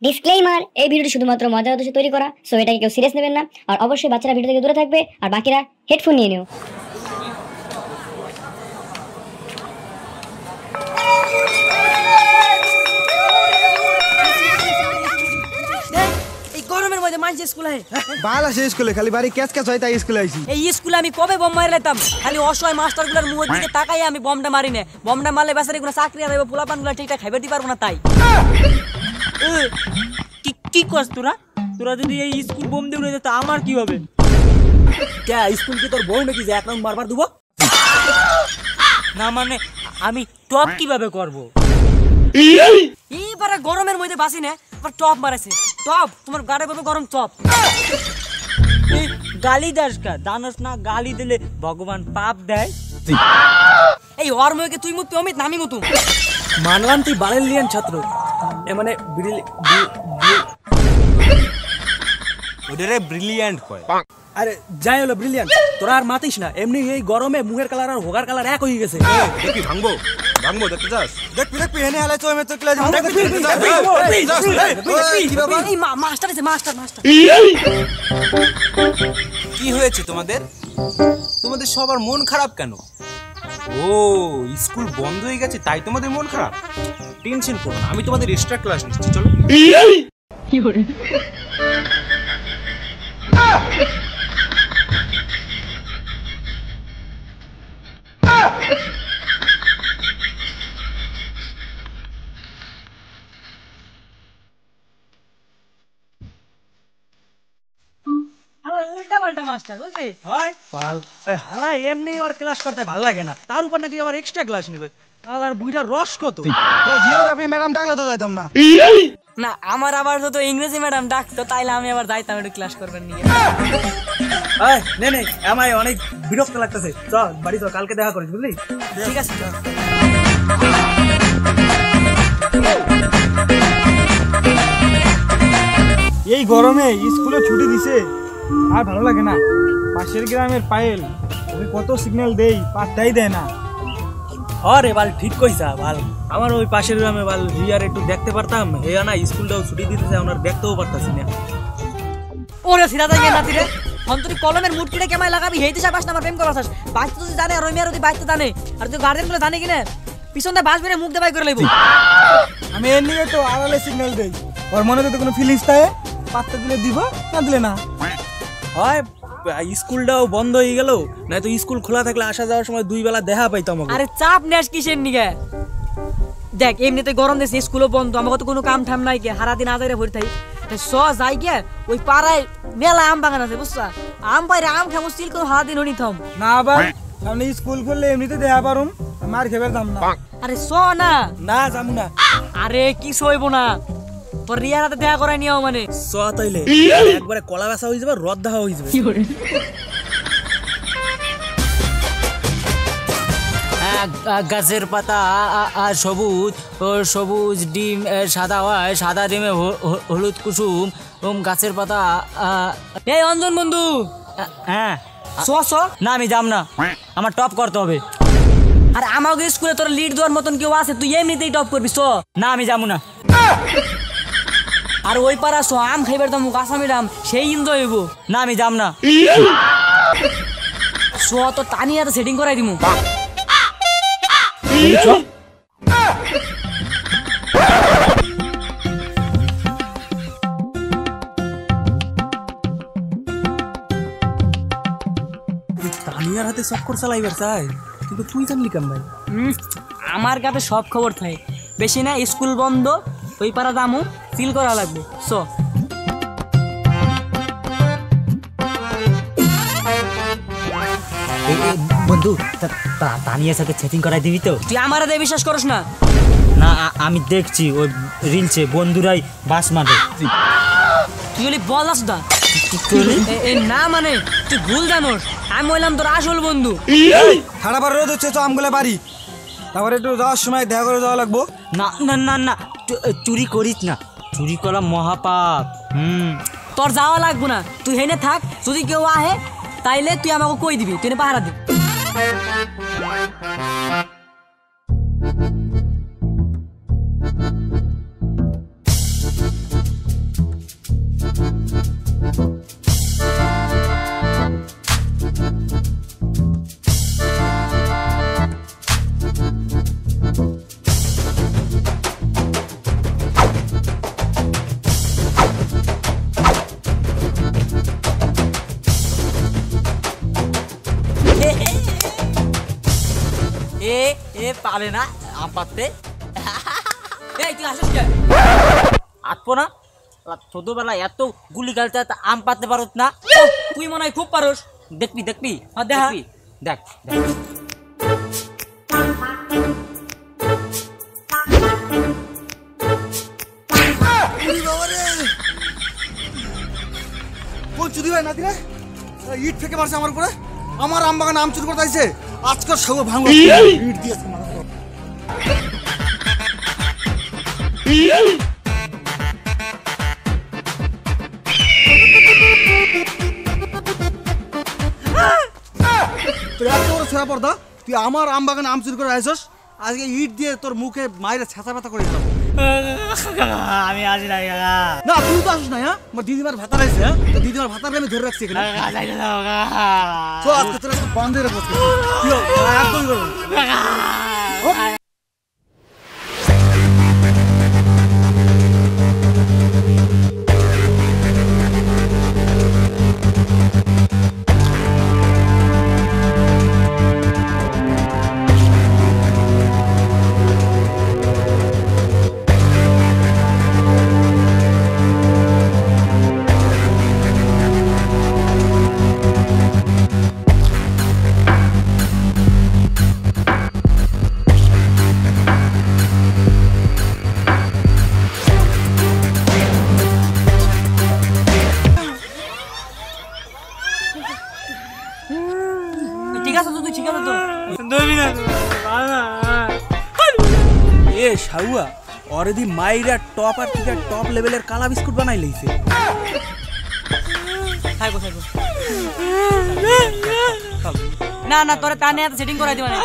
Disclaimer, এই ভিডিওটি শুধুমাত্র মজার উদ্দেশ্যে তৈরি করা, সো এটাকে কেউ সিরিয়াস নেবেন না। আর অবশ্যই বাচ্চারা ভিডিও থেকে দূরে থাকবে, আর বাকিরা হেডফোন নিয়ে নিও। গরমের মধ্যে মানুষ স্কুল আয় বালা সে স্কুলে খালি বাড়ি ক্যাচ ক্যাচ হয় তাই স্কুলে আইছি। এই স্কুলে আমি কবে বম মারি লাইতাম, খালি অসহায় মাস্টারগুলোর মুখের দিকে তাকাই আমি বমটা মারি না। বমটা মারলে বেচারি কোনো চাকরি আর পোলাপানগুলো ঠিকঠাক খাইবার দিতে পারবো না। তাই কি করছ তোরা যদি এই স্কুল বোম দিয়ে উড়ে যেত আমার কি হবে? কে স্কুল কি তোর বউ নাকি যে এক রাউন্ড মারবার দেবো? না মানে আমি টপ কিভাবে করব? এইবারে গরমের মধ্যে বাসি না, টপ মারাছে। টপ তোমার গাড়ে পাবে গরম টপ। গালি দাস কা দানস না, গালি দিলে ভগবান পাপ দেয়। এই ওর মুখে তুই মুখ অমিত নামি মতো মানলাম তুই বারেলিয়ান ছাত্র, এ মানে ওটারে ব্রিলিয়ান্ট কয়। আরে যাই হলো ব্রিলিয়ান্ট, তোরা আর মাতিস না। এমনি এই গরমে মুখের কালার আর হোগার কালার এক হয়ে গেছে। দেখি ভাঙবো দেখতে যাস? দেখবি এনে হালাই তো আমি তো ক্লাস এই মাস্টার আছে, মাস্টার। কি হয়েছে তোমাদের সবার মন খারাপ কেন? ও স্কুল বন্ধ হয়ে গেছে তাই তোমাদের মন খারাপ? টেনশন করো না, আমি তোমাদের এক্সট্রা ক্লাস নিচ্ছি, চলো। এমনি ওর ক্লাস করতে ভালো লাগে না, তার উপর নাকি আবার এক্সট্রা ক্লাস নিবে। আর বুইটার রস কত? জিওগ্রাফি ম্যাডাম ডাকলে তো যাইতাম না। না আমার আবার তো ইংরেজি ম্যাডাম ডাকতো, তাইলে আমি আবার যাইতাম একটু ক্লাস করবেন নিয়ে। নে আমায় অনেক বিরক্ত লাগতেছে, চল বাড়ি চল, কালকে দেখা করিস, বুঝলি? ঠিক আছে। এই গরমে স্কুলে ছুটি দিছে, আর ভালো লাগে না। পাশের গ্রামের পায়েল, ওকে কত সিগন্যাল দেই, পাত্তাই দেয় না। আরে বাল ঠিক কইছা বাল, আমার ওই পাশের গ্রামে বাল রিয়ার একটু দেখতে পারতাম, হেয়া না স্কুলটাও ছুটি দিতেছে, আমরা দেখতেও পারতাছি না। ওরে সিরা যাই নাতি রে, অন্তরি কলমের মুটকিটা কেমাই লাগাবি হেইতে চাপাস না আমার প্রেম করছস। বাইতে তুই জানে আর ওই মেয়ের ওই বাইতে জানে, আর তুই গার্ডেন গুলো জানে কিনা পিছনটা বাস বেরে মুখ দেবাই করে লইব। আমি এর নিয়ে তো আড়ালে সিগন্যাল দেই, ওর মনে তো কোনো ফিলিংস থাকে, পাত্তা দিলে দিব, না দিলে না। হয় স্কুলটাও বন্ধ হয়ে গেল, না তো স্কুল খোলা থাকলে আসা যাওয়ার সময় দুই বেলা দেখা পাইতাম। আরে চাপ নেস কিসের নিগে? দেখ এমনিতে গরম দেশে স্কুলও বন্ধ, আমাকে তো কোনো কাম ঠাম নাই কে, সারাদিন আজারে ভরে থাকি। স যাই গে ওই পাড়ায় মেলা আম বাগান আছে বুঝছা, আম পাইরে আম খামো সিল করে সারাদিন হনি থাম না। আবার সামনে স্কুল খুললে এমনিতে দেখা পারুম, মার খেবার দাম না। আরে স না না যামু না। আরে কি সইব না, তোর রিয়ার হাতে দেখা করাই নিও মানে স তাইলে একবারে কলা গাছা হয়ে যাবে, রদ দেখা হয়ে যাবে। গাছের পাতা সবুজ, সবুজ ডিম সাদা হয়, সাদা ডিমে হলুদ কুসুম, গাছের পাতা। এই অঞ্জন বন্ধু, হ্যাঁ স স না আমি যাম না, আমার টপ করতে হবে। আরে আমাকে স্কুলে তোর লিড দেওয়ার মতন কেউ আছে, তুই এমনিতেই টপ করবি। স না আমি যাবো না। আর ওই পাড়া স আম খাইবার তো মুখ আসামি আম, সেই এনজয় হইব। না আমি যাম না। স তো টানি আর সেটিং করাই দিমু। তানিয়ার হাতে চক্কর চালাইবার চাই, কিন্তু তুই জানলি কেন ভাই? আমার কাছে সব খবর থাকে, বেশি না স্কুল বন্ধ, ওই পাড়া দামু ফিল করা লাগবে। স বন্ধু তানিয়ার সাথে চ্যাটিং করাই দিবি তো? তুই আমার হাতে বিশ্বাস করিস না? না আমি দেখছি ওই রিলসে বন্ধুরাই বাস মারে। তুই বলি বল আসদা না মানে তুই ভুল জানোস, আমি বললাম তোর আসল বন্ধু। খারাপ রোদ হচ্ছে তো আমগুলা বাড়ি, তারপরে একটু যাওয়ার সময় দেখা করে যাওয়া লাগবো। না না না না চুরি করিস না, চুরি করা মহাপাপ। তোর যাওয়া লাগবো না, তুই হেনে থাক, যদি কেউ আহে তাইলে তুই আমাকে কই দিবি, তুই পাহারা দিবি। এ পারে না আম পাততে। এই তুই আসিস কে? আটপো না ছোটবেলা এত গুলি গালতে আম পাততে পারত না। তুই মনে হয় খুব পারোস। দেখবি দেখবি হ্যাঁ, দেখা। দেখবি, দেখ দেখ। কোন চুরি ভাই নাতি রে ইট থেকে মারছে আমার উপরে আমার আম বাগানে আম চুরি করতে আইছে আজকাল সব ভাঙবো ইট দিয়েছে তুই এত বড় ছেঁড়া পর্দা তুই আমার আম বাগানে আম চুরি করে আইছস আজকে ইট দিয়ে তোর মুখে মাইরে ছেঁচা ব্যথা করে দিলাম আমি আসি না কাকা। না তুই তো আসিস না হ্যাঁ আমার দিদিমার ভাতা রয়েছে হ্যাঁ তো দিদিমার ভাতাকে আমি ধরে রাখছি এখানে তো আজকে তোরা একটু বান্ধে রাখবো একদমই করবো ঠিক আছে তো, তুই ঠিক আছে তো। এ শাহুয়া অলরেডি মাইরা টপ আর থেকে টপ লেভেলের কালা বিস্কুট বানাই লইছে। থাকো থাকো। না না তোরে তা নিয়ে সেটিং করাই দিবা না।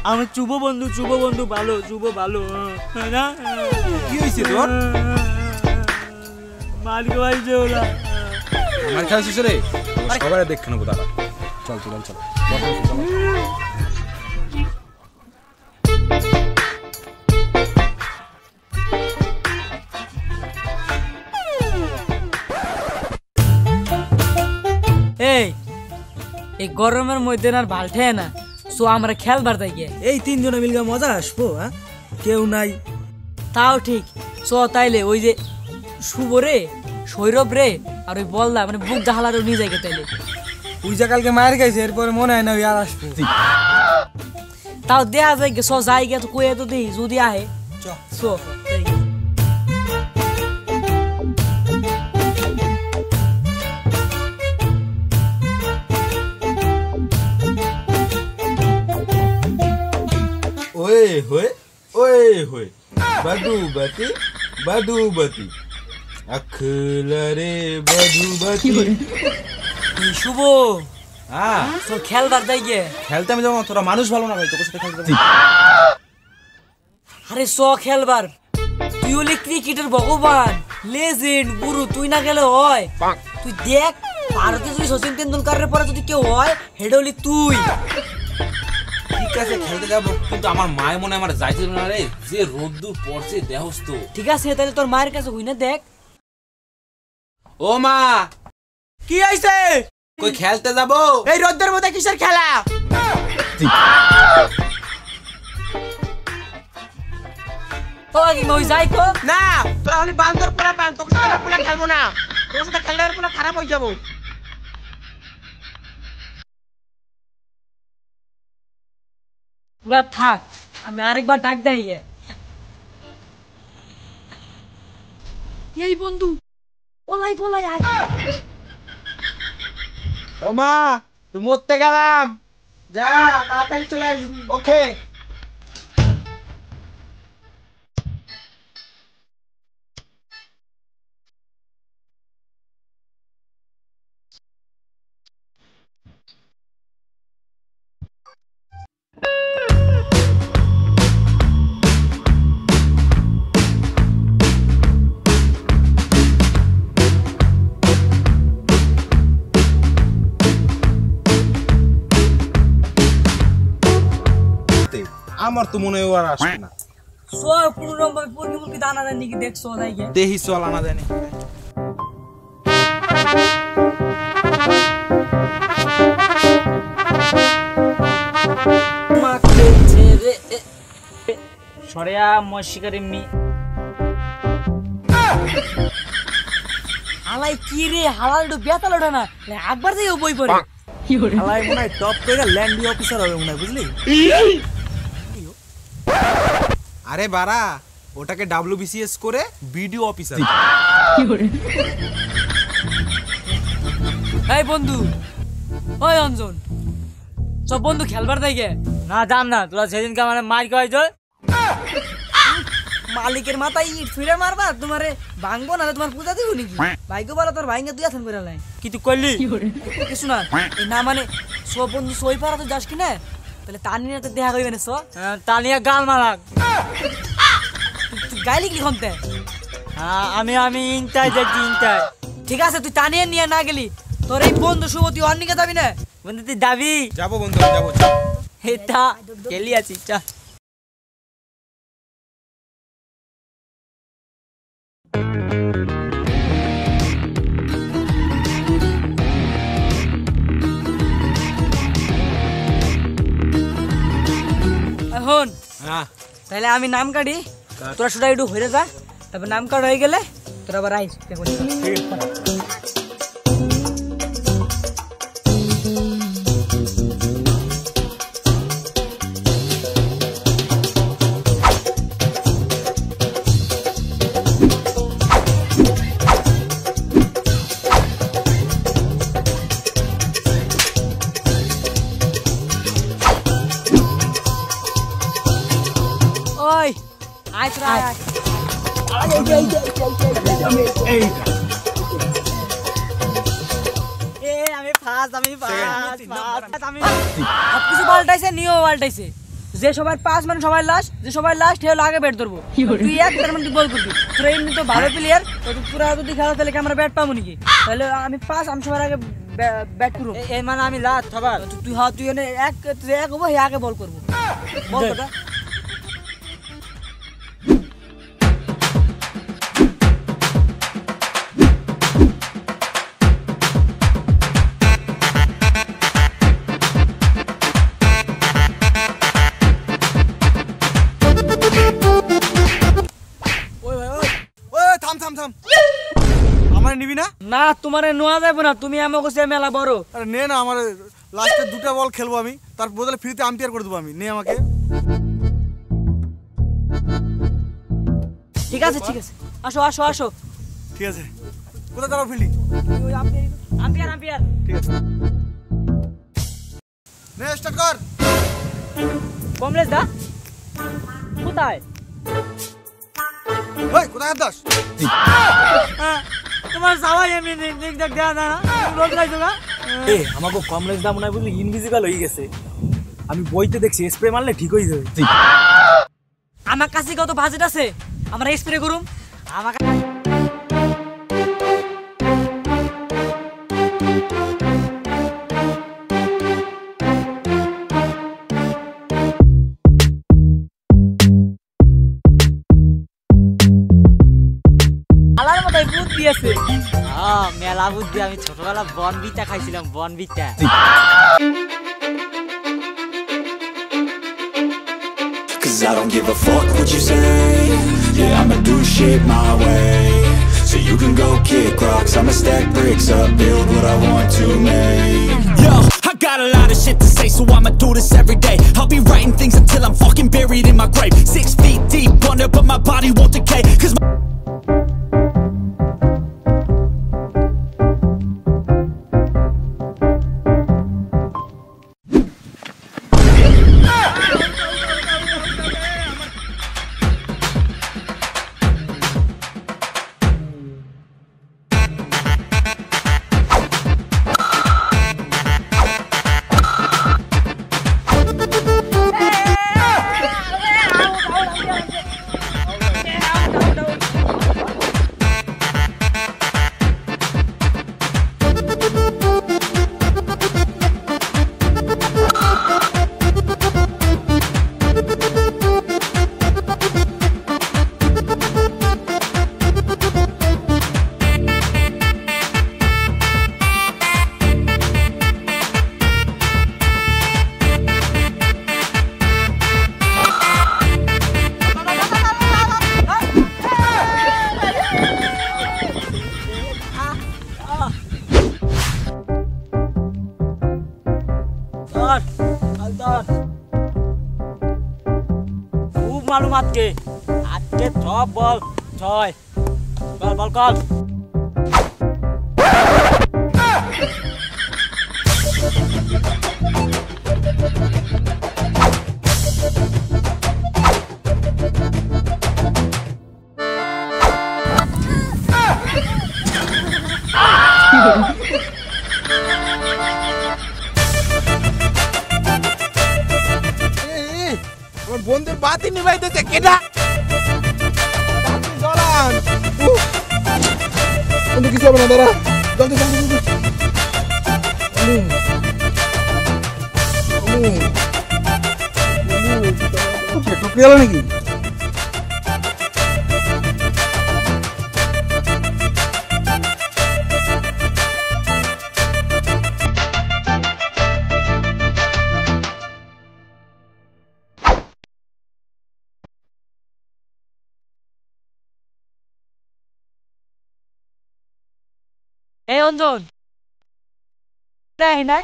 আমার শুভ বন্ধু ভালো শুভ ভালো না কি হয়েছে তোর? মালিক ভাই যে ওরা আমার খেলা শেষে রে সবাই দেখে নেবো দাদা। চল চল চল এই গরমের মধ্যে না ভালঠে না, সো আমরা খেলবার তাই গিয়ে এই তিনজনে মিলকে মজা আসবো হ্যাঁ কেউ নাই। তাও ঠিক। সো তাইলে ওই যে শুভ রে সৌরভ রে আর ওই বলদা মানে বুক জাহালারও নিয়ে যায় তাইলে। ওই যে কালকে মায়ের খাইছে এরপরে মনে হয় না ওই আর আসবে। তাও দেয়া যায় গে, সো যাই গে তো কয়ে তো দেই যদি আহে সো যাই গে। ओए होए बधू बती अखला रे बधू এই শুভ হ্যাঁ সো খেলবার যাই গে। খেলতে আমি যাবো, তোরা মানুষ ভালো না ভাই, তোর সাথে খেলতে যাবো। আরে সো খেলবার, তুই হলি ক্রিকেটের ভগবান লেজেন্ড গুরু, তুই না গেলে হয়। তুই দেখ ভারতে যদি সচিন তেন্ডুলকারের পরে যদি কেউ হয় হেডে হলি তুই। ঠিক আছে খেলতে যাবো, কিন্তু আমার মায়ের মনে আমার যাইতে না রে, যে রোদ্দুর পড়ছে দেহস্ত। ঠিক আছে তাহলে তোর মায়ের কাছে হই না দেখ। ও মা কি আইছে? কই খেলতে যাবো? এই রোদ্দের মধ্যে কিসের খেলা? ও কি মই যাই কো না তোরা হলি বান্দর পোলা পান, তোকে সাথে পোলা খেলবো না, তোর সাথে খেললে পোলা খারাপ হয়ে যাবো। পুরা থাক, আমি আরেকবার ডাক দেই। এই বন্ধু ওলাই বলাই আয়। ও মা তুই মরতে গেলাম, যা তাড়াতাড়ি চলে আসবি। ওকে আমার তো মনে হয় আর আসবে না। সো পুরো নম্বর পুরো মুরগি দানা দেন নাকি দেখছো যাই গে। দেহি চল আনা দেনি। সরেয়া মশিকার এমনি হালাই কি রে হালাল একটু বেতাল ওঠে না একবার যাই বই পড়ে হালাই মনে হয় টপ করে ল্যান্ড অফিসার হবে মনে হয় বুঝলি। আরে বাড়া, ওটাকে WBCS করে বিডিও অফিসার। এই বন্ধু, ওই অঞ্জন, সব বন্ধু খেলবার দেয় গে। না যাম না, তোরা সেদিনকে মানে মার খাওয়াই তো মালিকের মাথায় ইট ফিরে মারবা, তোমারে ভাঙবো না তোমার পূজা দিব নাকি? ভাইকে বলো তোর ভাইকে দুই হাত করে লাই কি তুই করলি কিছু না। এই না মানে সব বন্ধু সই পারা তো যাস কিনা, তাহলে তানিয়া তো দেখা কইবে না। তানিয়া গাল মারাক। তুই গাইলি কি খনতে? আমি ইনটাই দেখছি ইনটাই। ঠিক আছে, তুই তানিয়া নিয়ে না গেলি তোর এই বন্ধু শুভতি অন্যকে যাবি না? বন্ধু তুই যাবি? যাবো বন্ধু, যাবো। এটা খেলি আছি চল। এখন হ্যাঁ তাহলে আমি নাম কাটি, তোরা শুধু একটু হয়ে যা, তারপর নাম কার্ড হয়ে গেলে তোরা আবার আইস। ওই আয় তোরা আয়। সবকিছু পাল্টাইছে, নিয়ম পাল্টাইছে। যে সবার পাস মানে সবাই লাস্ট, যে সবাই লাস্ট হে হলো আগে ব্যাট ধরবো। তুই এক ব্যাট মানে বল করবি, তোরা এমনি তো ভালো প্লেয়ার, পুরা যদি খেলা তাহলে কি আমরা ব্যাট পাবো নাকি? তাহলে আমি পাস, আমি সবার আগে ব্যাট করবো। এই মানে আমি লাস্ট সবার। তুই হ্যাঁ তুই এক হবো, হে আগে বল করবো। বল কথা থাম আমার নিবি না? না তোমারে নোয়া যাবে না, তুমি আমাকে সে মেলা বড়। আরে নে না, আমার লাস্টে দুটা বল খেলবো আমি, তার বদলে ফ্রিতে আম্পায়ার করে দেবো আমি। নে আমাকে। ঠিক আছে ঠিক আছে, আসো আসো আসো। ঠিক আছে, কোথায় দাঁড়াও ফিল্ডিং? আম্পায়ার ঠিক আছে, নে স্টার্ট কর। কমলেশ দা কোথায়? ওই কোথায় হাত দাস? তোমার সবাই এমনি দেখ দেখ দেয়া না রোজ লাইছো না। এ আমাকে কমলেশ দা মনে হয় বুঝলি ইনভিজিবল হয়ে গেছে। আমি বইতে দেখছি স্প্রে মারলে ঠিক হয়ে যাবে। আমার কাছে কত বাজেট আছে, আমরা স্প্রে করুম। আমার আলার মতোই বুদ্ধি আছে। মেলা বুদ্ধি। আমি ছোটবেলা বনবিটা খাইছিলাম, বনবিটা। Cause I don't give a fuck what you say. Yeah, I'ma do shit my way. So you can go kick rocks, I'ma stack bricks up, build what I want to make. Yo, I got a lot of shit to say, so I'ma do this every day. I'll be writing things until I'm fucking buried in my grave. 6 feet deep under, but my body won't decay. Cause আজকে আজকে সব বল ছয় বল বল call আমার বন্ধুর বাতি নিভাইতেছে কেডা জলান বন্ধু কিছু হবে না দাঁড়া জলদি জলদি জলদি টুকরে গেল নাকি এই অঞ্জন নাই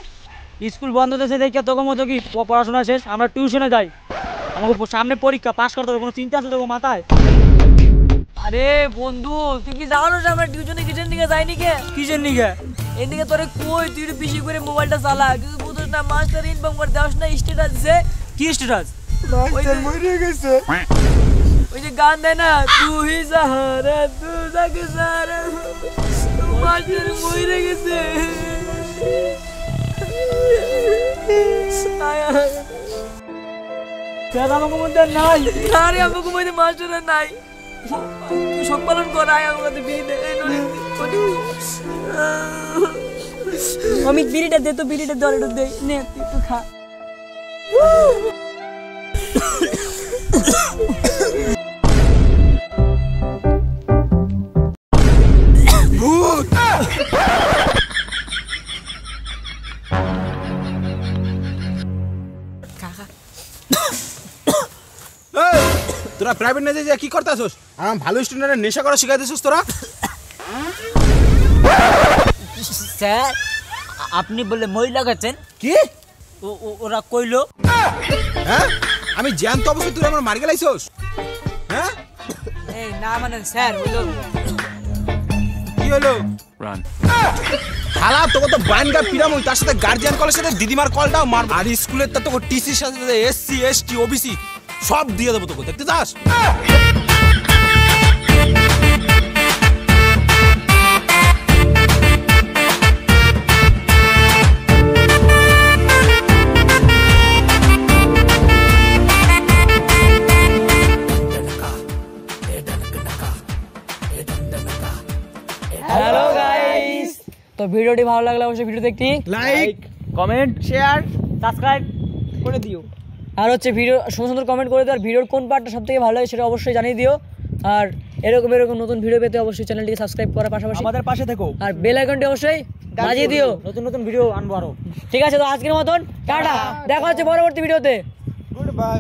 স্কুল বন্ধ হতেছে দেখে তোকে মতো কি পড়াশোনা শেষ আমরা টিউশনে যাই আমাকে সামনে পরীক্ষা পাস করতে হবে কোনো চিন্তা আছে তোকে মাথায় আরে বন্ধু তুই কি জানো যে আমরা টিউশনে কিসের দিকে যাইনি কে কিসের দিকে এদিকে তোরে কই তুই একটু বেশি করে মোবাইলটা চালা কিন্তু বুঝছ না মাস্টার ইনফর্ম করে দেওয়াস না স্ট্যাটাস দিছে কি স্ট্যাটাস মাস্টার মরে গেছে ওই যে গান দেয় না তুই সাহারা তু জাগে সারা মাস্টার মরে গেছে স্যার আমাকে মধ্যে নাই আরে আমাকে মধ্যে মাস্টার নাই তুই শোক পালন কর আয় আমাকে বিড়ি দে আমি বিড়িটা দে তো বিড়িটা ধরে দে নে তুই একটু খা তোরা প্রাইভেট না যে কি করতেছস আমার ভালো স্টুডেন্টের নেশা করা শিখাইতেছস তোরা স্যার আপনি বলে মই লাগাচ্ছেন কি ওরা কইলো হ্যাঁ আমি জ্যান্ত অবস্থা তুই আমার মার গেলাইছস হ্যাঁ এই না মানে স্যার হলো কি হলো রান হালা তোকে তো বাইনগা পিরাম তার সাথে গার্জিয়ান কলের সাথে দিদিমার কলটাও মার আর স্কুলের তো তোকে টিসির সাথে এসসি এসটি ওবিসি সব দিয়ে দেবো তোকে দেখতে যাস হ্যালো গাইস তো ভিডিওটি ভালো লাগলে অবশ্যই ভিডিওতে একটি লাইক কমেন্ট শেয়ার সাবস্ক্রাইব করে দিও আর হচ্ছে ভিডিও সুন্দর সুন্দর কমেন্ট করে দিও আর ভিডিওর কোন পার্টটা সবথেকে ভালো লাগে সেটা অবশ্যই জানিয়ে দিও আর এরকম নতুন ভিডিও পেতে অবশ্যই চ্যানেলটিকে সাবস্ক্রাইব করার পাশাপাশি আমাদের পাশে থেকো আর বেল আইকনটি অবশ্যই বাজিয়ে দিও নতুন ভিডিও আনবো আরো ঠিক আছে তো আজকের মতন টাটা দেখা হচ্ছে পরবর্তী ভিডিওতে গুড বাই